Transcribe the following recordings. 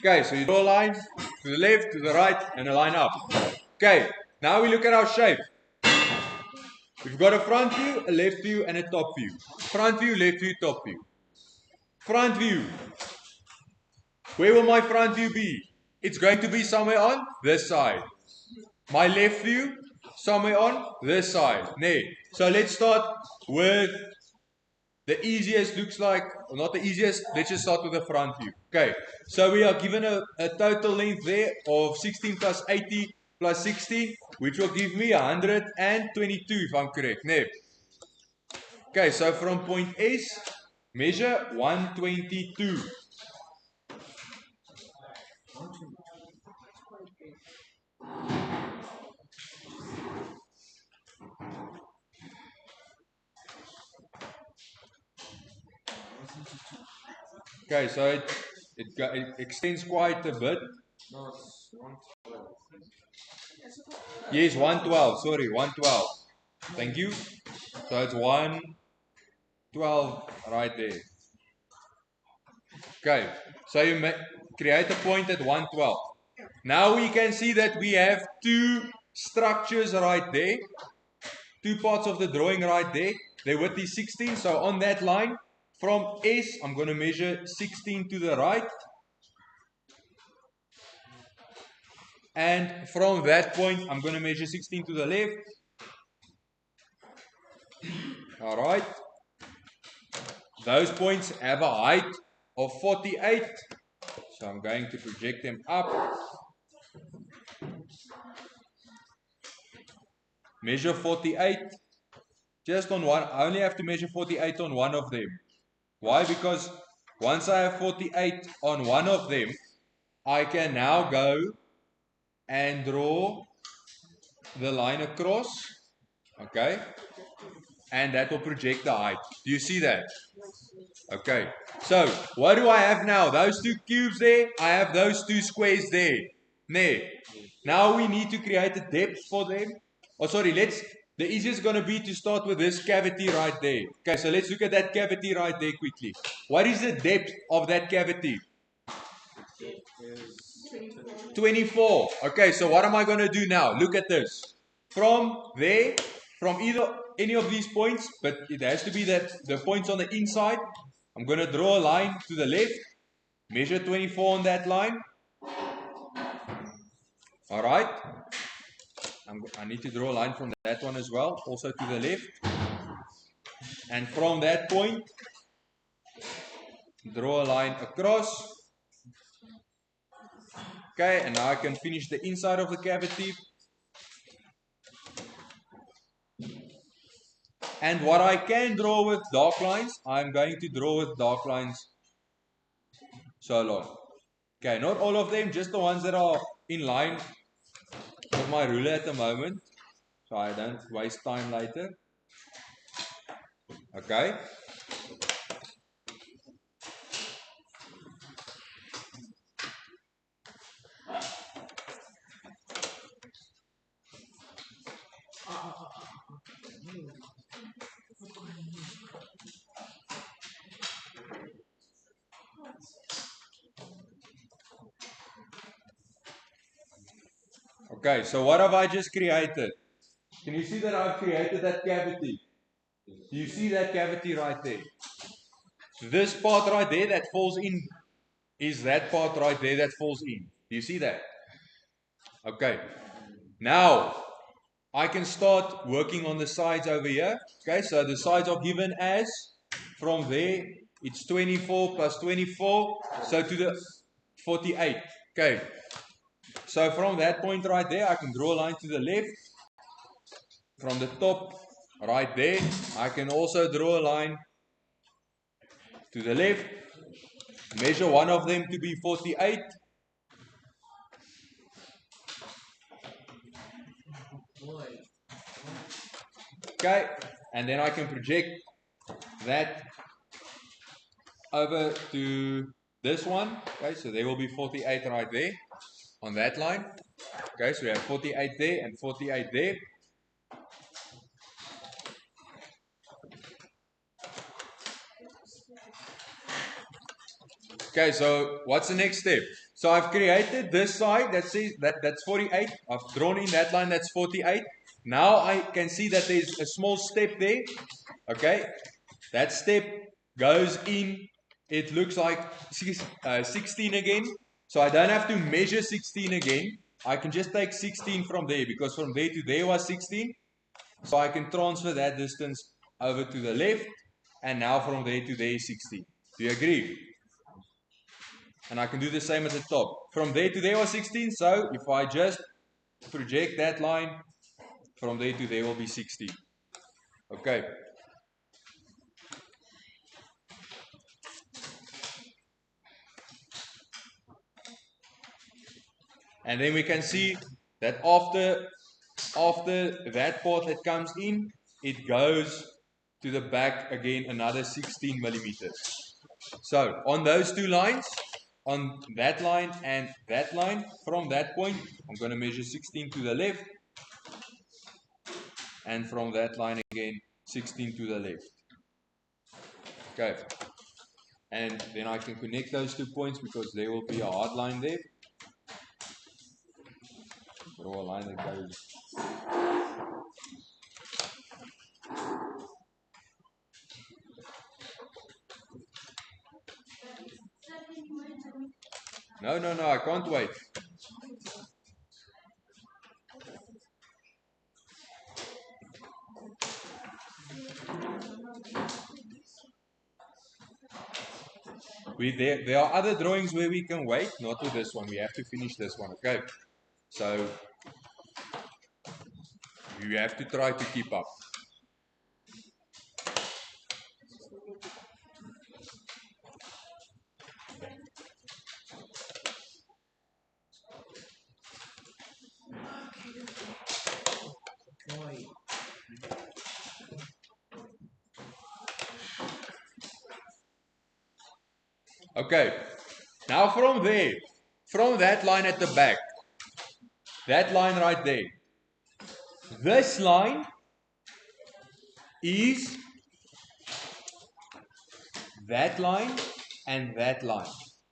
Okay, so you draw a line to the left, to the right, and a line up. Okay, now we look at our shape. We've got a front view, a left view, and a top view. Front view, left view, top view. Front view. Where will my front view be? It's going to be somewhere on this side. My left view, somewhere on this side. So let's start with the easiest, looks like, or not the easiest, let's just start with the front view. Okay, so we are given a total length there of 16 plus 80 plus 16, which will give me 122 if I'm correct. Okay, so from point S, measure 122. Okay, so it extends quite a bit. Yes, 112. Sorry, 112. Thank you. So it's 112 right there. Okay, so you create a point at 112. Now we can see that we have two structures right there. Two parts of the drawing right there. Their width is 16. So on that line, from S, I'm going to measure 16 to the right. And from that point, I'm going to measure 16 to the left. Alright. Those points have a height of 48. So I'm going to project them up. Measure 48. Just on one, I only have to measure 48 on one of them. Why? Because once I have 48 on one of them, I can now go and draw the line across. Okay. And that will project the height. Do you see that? Okay. So, what do I have now? Those two cubes there. I have those two squares there. Now we need to create a depth for them. Oh, sorry. The easiest is going to be to start with this cavity right there. Okay, so let's look at that cavity right there quickly. What is the depth of that cavity? 24. Okay, so what am I going to do now? Look at this. From there, from any of these points, but it has to be that the points on the inside. I'm going to draw a line to the left. Measure 24 on that line. Alright. I need to draw a line from that one as well, also to the left. And from that point, draw a line across. Okay, and now I can finish the inside of the cavity. And what I can draw with dark lines, I'm going to draw with dark lines so long. Okay, not all of them, just the ones that are in line with my ruler at the moment, so I don't waste time later. Okay. Okay, so what have I just created? Can you see that I've created that cavity? Do you see that cavity right there? So this part right there that falls in is that part right there that falls in. Do you see that? Okay. Now, I can start working on the sides over here. Okay, so the sides are given as, from there, it's 24 plus 24, so to the 48. Okay, so from that point right there, I can draw a line to the left. From the top right there, I can also draw a line to the left. Measure one of them to be 48. Okay, and then I can project that over to this one. Okay, so there will be 48 right there on that line. Okay, so we have 48 there and 48 there. Okay, so what's the next step? So I've created this side that says that's 48. I've drawn in that line that's 48. Now I can see that there's a small step there. Okay, that step goes in. It looks like 16 again. So I don't have to measure 16 again. I can just take 16 from there, because from there to there was 16. So I can transfer that distance over to the left, and now from there to there is 16. Do you agree? And I can do the same at the top. From there to there was 16, so if I just project that line, from there to there will be 16. Okay. And then we can see that after that part that comes in, it goes to the back again another 16 millimeters. So on those two lines, on that line and that line, from that point, I'm going to measure 16 to the left, and from that line again, 16 to the left. Okay. And then I can connect those 2 points, because there will be a hard line there. Draw a line that goes. No, I can't wait. There are other drawings where we can wait, not with this one. We have to finish this one, okay? So you have to try to keep up. Okay, now from there, from that line at the back, that line right there, this line is that line and that line,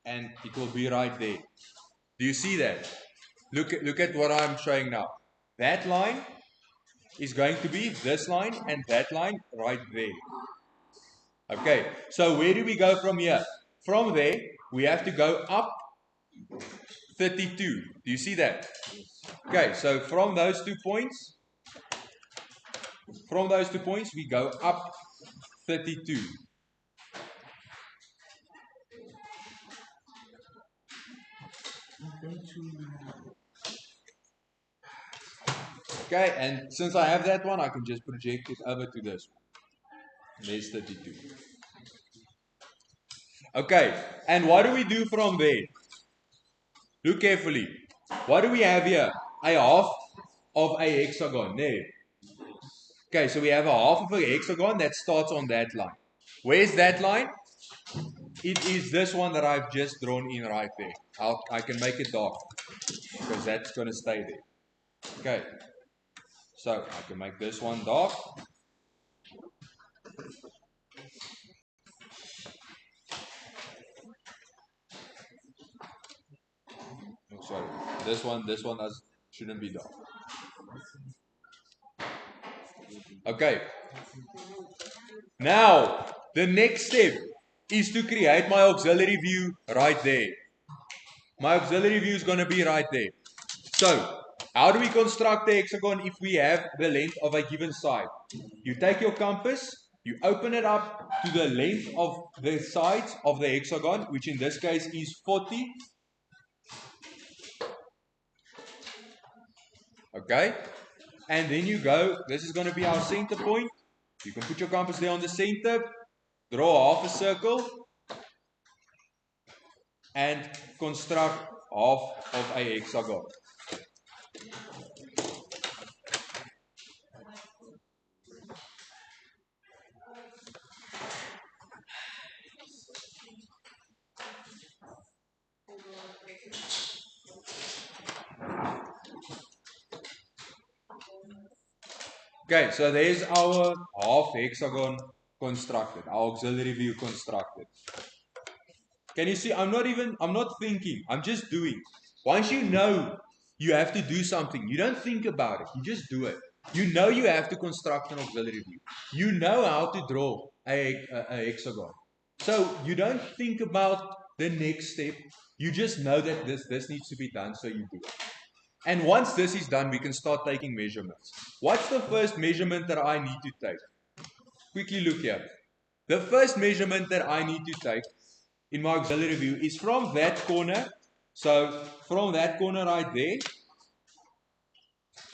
and it will be right there. Do you see that? Look at what I'm showing now. That line is going to be this line and that line right there. Okay, so where do we go from here? From there, we have to go up 32. Do you see that? Okay, so from those 2 points, we go up 32. Okay, and since I have that one, I can just project it over to this one. There's 32. Okay, and what do we do from there? Look carefully. What do we have here? A half of a hexagon. There. Okay, so we have a half of a hexagon that starts on that line. Where's that line? It is this one that I've just drawn in right there. I can make it dark, because that's going to stay there. Okay, so I can make this one dark. Oh, sorry, this one shouldn't be dark. Okay, now the next step is to create my auxiliary view right there. My auxiliary view is going to be right there. So, how do we construct the hexagon if we have the length of a given side? You take your compass, you open it up to the length of the sides of the hexagon, which in this case is 40. Okay? And then you go, this is going to be our center point. You can put your compass there on the center, draw half a circle, and construct half of a hexagon. Okay, so there's our half hexagon constructed, our auxiliary view constructed. Can you see? I'm not thinking. I'm just doing. Once you know you have to do something, you don't think about it. You just do it. You know you have to construct an auxiliary view. You know how to draw a hexagon. So you don't think about the next step. You just know that this needs to be done, so you do it. And once this is done, we can start taking measurements. What's the first measurement that I need to take? Quickly look here. The first measurement that I need to take in my auxiliary view is from that corner. So from that corner right there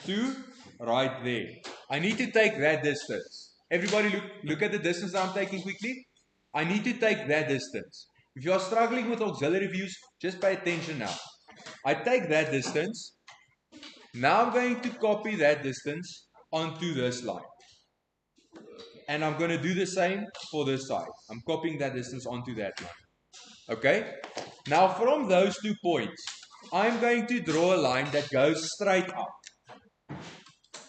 to right there. I need to take that distance. Everybody look at the distance I'm taking quickly. I need to take that distance. If you are struggling with auxiliary views, just pay attention now. I take that distance. Now I'm going to copy that distance onto this line. And I'm going to do the same for this side. I'm copying that distance onto that line. Okay? Now from those 2 points, I'm going to draw a line that goes straight up.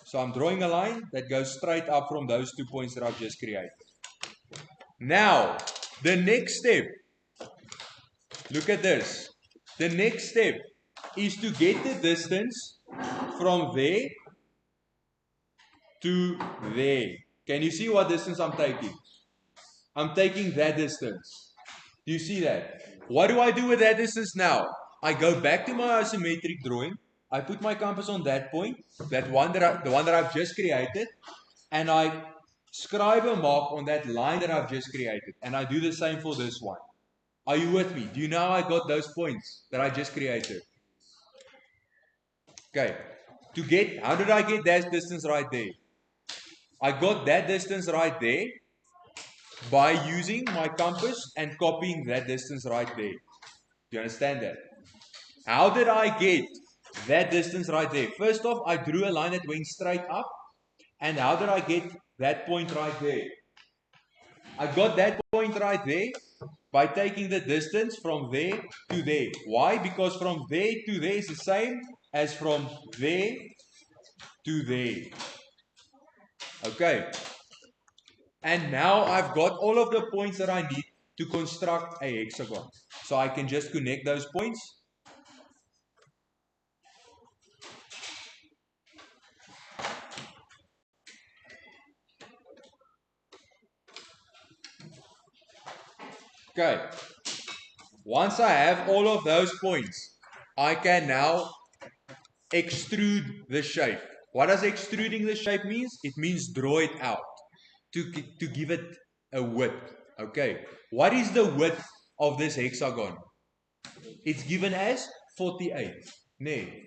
So I'm drawing a line that goes straight up from those 2 points that I've just created. Now, the next step, look at this. The next step is to get the distance from there to there. Can you see what distance I'm taking? I'm taking that distance. Do you see that? What do I do with that distance now? I go back to my isometric drawing. I put my compass on that point, the one that I've just created, and I scribe a mark on that line that I've just created. And I do the same for this one. Are you with me? Do you know how I got those points that I just created? Okay. How did I get that distance right there? I got that distance right there by using my compass and copying that distance right there. Do you understand that? How did I get that distance right there? First off, I drew a line that went straight up. And how did I get that point right there? I got that point right there by taking the distance from there to there. Why? Because from there to there is the same as from there to there. Okay. And now I've got all of the points that I need to construct a hexagon. So I can just connect those points. Okay. Once I have all of those points, I can now extrude the shape. What does extruding the shape means? It means draw it out to give it a width. Okay. What is the width of this hexagon? It's given as 48. Nee.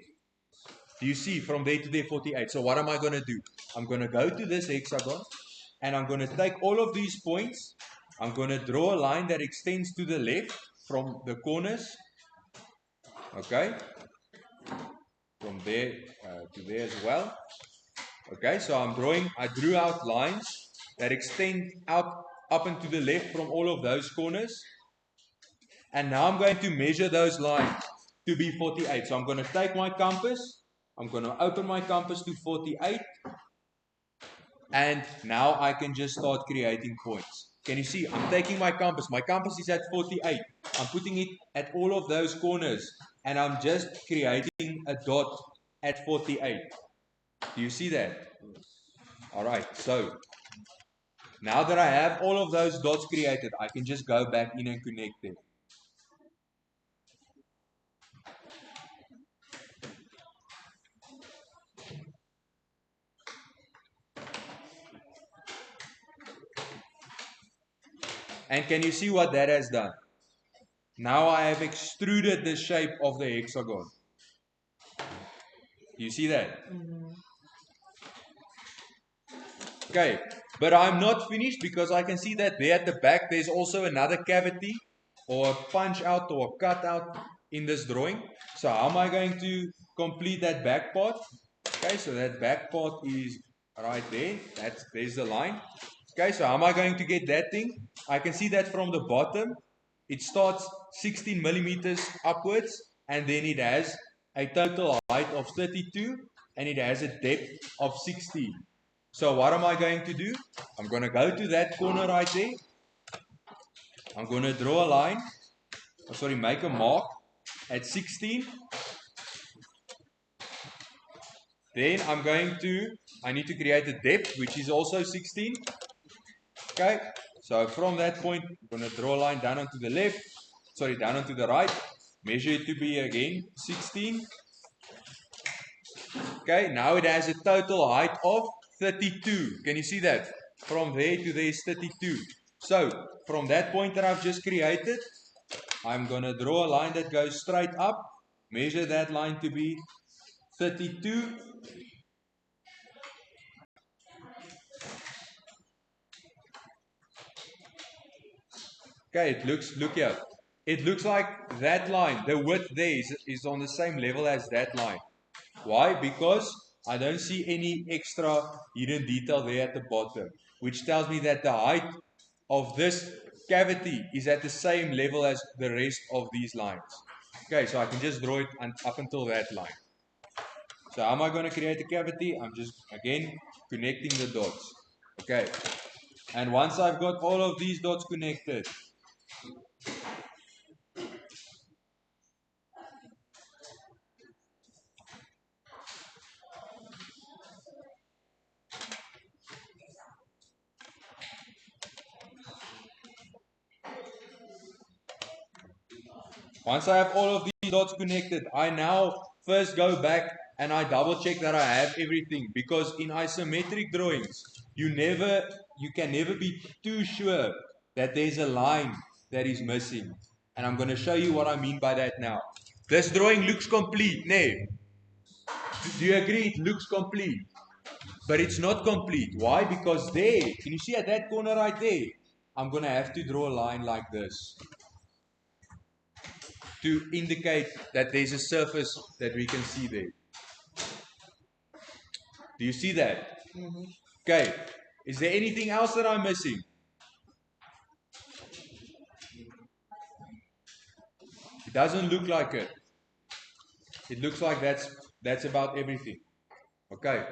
Do you see from there to there 48? So what am I going to do? I'm going to go to this hexagon and I'm going to take all of these points. I'm going to draw a line that extends to the left from the corners. Okay. From there to there as well. Okay, so I drew out lines that extend out up and to the left from all of those corners. And now I'm going to measure those lines to be 48. So I'm going to take my compass. I'm going to open my compass to 48. And now I can just start creating points. Can you see? I'm taking my compass. My compass is at 48. I'm putting it at all of those corners. And I'm just creating a dot at 48. Do you see that? Alright, so now that I have all of those dots created, I can just go back in and connect them. And can you see what that has done? Now I have extruded the shape of the hexagon. You see that? Okay, but I'm not finished because I can see that there at the back there's also another cavity or a punch out or a cut out in this drawing. So how am I going to complete that back part? Okay, so that back part is right there. There's the line. Okay, so how am I going to get that thing? I can see that from the bottom. It starts 16 millimeters upwards and then it has a total height of 32 and it has a depth of 16. So what am I going to do? I'm going to go to that corner right there. I'm going to draw a line make a mark at 16. Then I need to create a depth, which is also 16. Okay, so from that point, I'm going to draw a line down onto the left, down onto the right, measure it to be again 16. Okay, now it has a total height of 32. Can you see that? From there to there is 32. So, from that point that I've just created, I'm going to draw a line that goes straight up, measure that line to be 32. Okay, look here. It looks like that line, the width there is on the same level as that line. Why? Because I don't see any extra hidden detail there at the bottom, which tells me that the height of this cavity is at the same level as the rest of these lines. Okay, so I can just draw it up until that line. So how am I going to create a cavity? I'm just, again, connecting the dots. Okay, and once I've got all of these dots connected, once I have all of these dots connected, I now first go back and I double check that I have everything, because in isometric drawings, you can never be too sure that there's a line that is missing. And I'm going to show you what I mean by that now. This drawing looks complete, nay? Do you agree it looks complete? But it's not complete. Why? Because there, can you see at that corner right there? I'm going to have to draw a line like this to indicate that there's a surface that we can see there. Do you see that? Okay. Is there anything else that I'm missing? It doesn't look like it. It looks like that's about everything. Okay.